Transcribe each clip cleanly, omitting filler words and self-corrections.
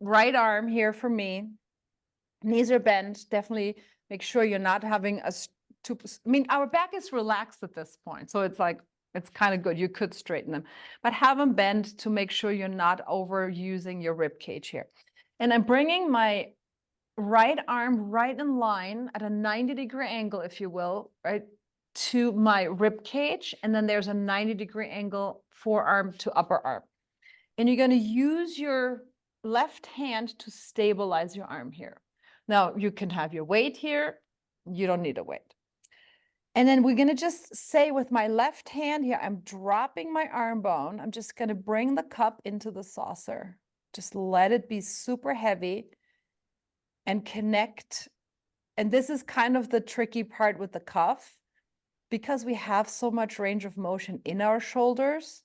Right arm here for me. Knees are bent. Definitely make sure you're not having I mean, our back is relaxed at this point, so it's like, it's kind of good. You could straighten them, but have them bent to make sure you're not overusing your rib cage here. And I'm bringing my right arm right in line at a 90-degree angle, if you will, right, to my rib cage. And then there's a 90-degree angle forearm to upper arm. And you're going to use your left hand to stabilize your arm here. Now, you can have your weight here. You don't need a weight. And then we're going to just say with my left hand here, I'm dropping my arm bone. I'm just going to bring the cup into the saucer. Just let it be super heavy and connect. And this is kind of the tricky part with the cuff, because we have so much range of motion in our shoulders,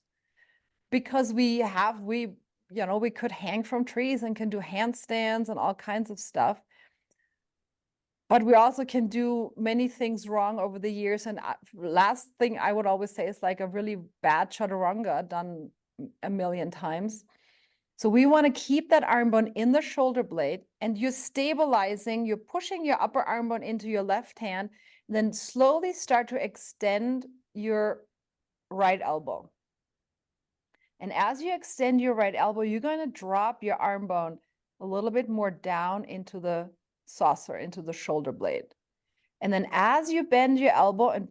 because we could hang from trees and can do handstands and all kinds of stuff. But we also can do many things wrong over the years. And last thing I would always say is like a really bad chaturanga done a million times. So we want to keep that arm bone in the shoulder blade, and you're stabilizing, you're pushing your upper arm bone into your left hand, then slowly start to extend your right elbow. And as you extend your right elbow, you're going to drop your arm bone a little bit more down into the saucer, into the shoulder blade. And then as you bend your elbow and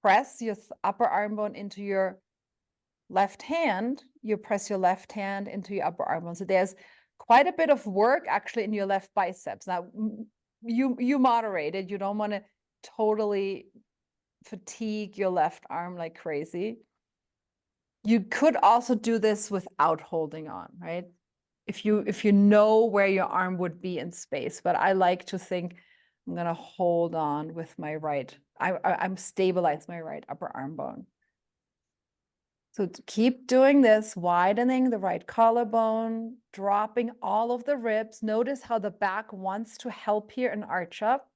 press your upper arm bone into your left hand, you press your left hand into your upper arm bone. So there's quite a bit of work actually in your left biceps. Now, you moderate it. You don't want to totally fatigue your left arm like crazy. You could also do this without holding on, right? If you know where your arm would be in space, but I like to think I'm going to hold on with my right. I'm stabilizing my right upper arm bone. So to keep doing this, widening the right collarbone, dropping all of the ribs. Notice how the back wants to help here and arch up.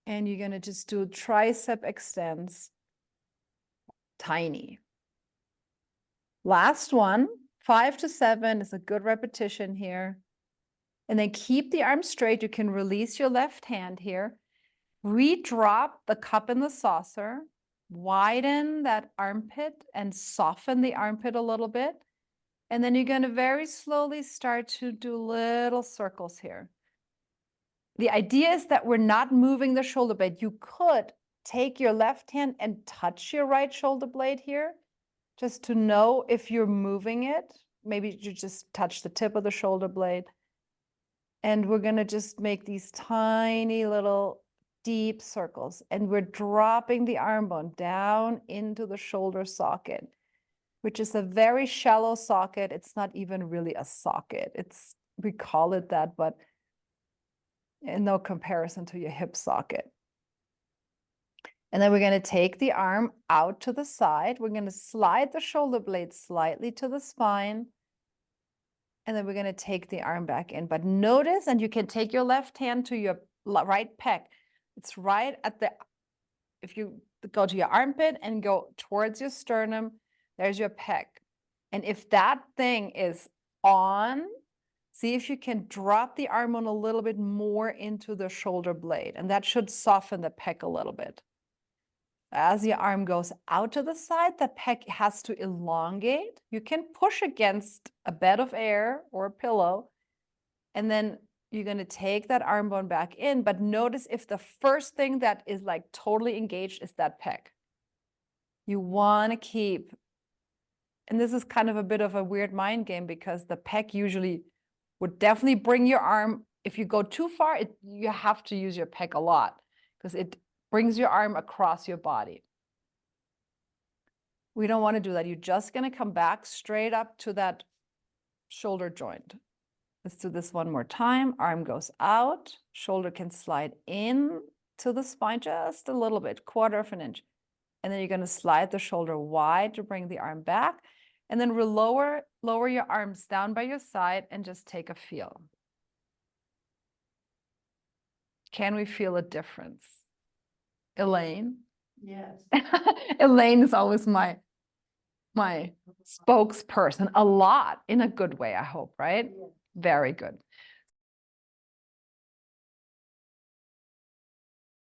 And you're going to just do tricep extends, tiny. Last one, 5 to 7 is a good repetition here. And then keep the arm straight. You can release your left hand here. Re-drop the cup in the saucer. Widen that armpit and soften the armpit a little bit. And then you're going to very slowly start to do little circles here. The idea is that we're not moving the shoulder blade. You could take your left hand and touch your right shoulder blade here, just to know if you're moving it. Maybe you just touch the tip of the shoulder blade. And we're going to just make these tiny little deep circles. And we're dropping the arm bone down into the shoulder socket, which is a very shallow socket. It's not even really a socket. We call it that, but in no comparison to your hip socket. And then we're going to take the arm out to the side. We're going to slide the shoulder blade slightly to the spine. And then we're going to take the arm back in. But notice, and you can take your left hand to your right pec. It's right at if you go to your armpit and go towards your sternum, there's your pec. And if that thing is on, see if you can drop the arm on a little bit more into the shoulder blade. And that should soften the pec a little bit. As your arm goes out to the side, the pec has to elongate. You can push against a bed of air or a pillow, and then you're going to take that arm bone back in. But notice if the first thing that is like totally engaged is that pec. You want to keep, and this is kind of a bit of a weird mind game, because the pec usually would definitely bring your arm. If you go too far, you have to use your pec a lot, because it brings your arm across your body. We don't want to do that. You're just going to come back straight up to that shoulder joint. Let's do this one more time. Arm goes out. Shoulder can slide in to the spine just a little bit, 1/4 of an inch. And then you're going to slide the shoulder wide to bring the arm back. And then we'll lower your arms down by your side and just take a feel. Can we feel a difference? Elaine? Yes. Elaine is always my my spokesperson a lot in a good way, I hope, right? Very good.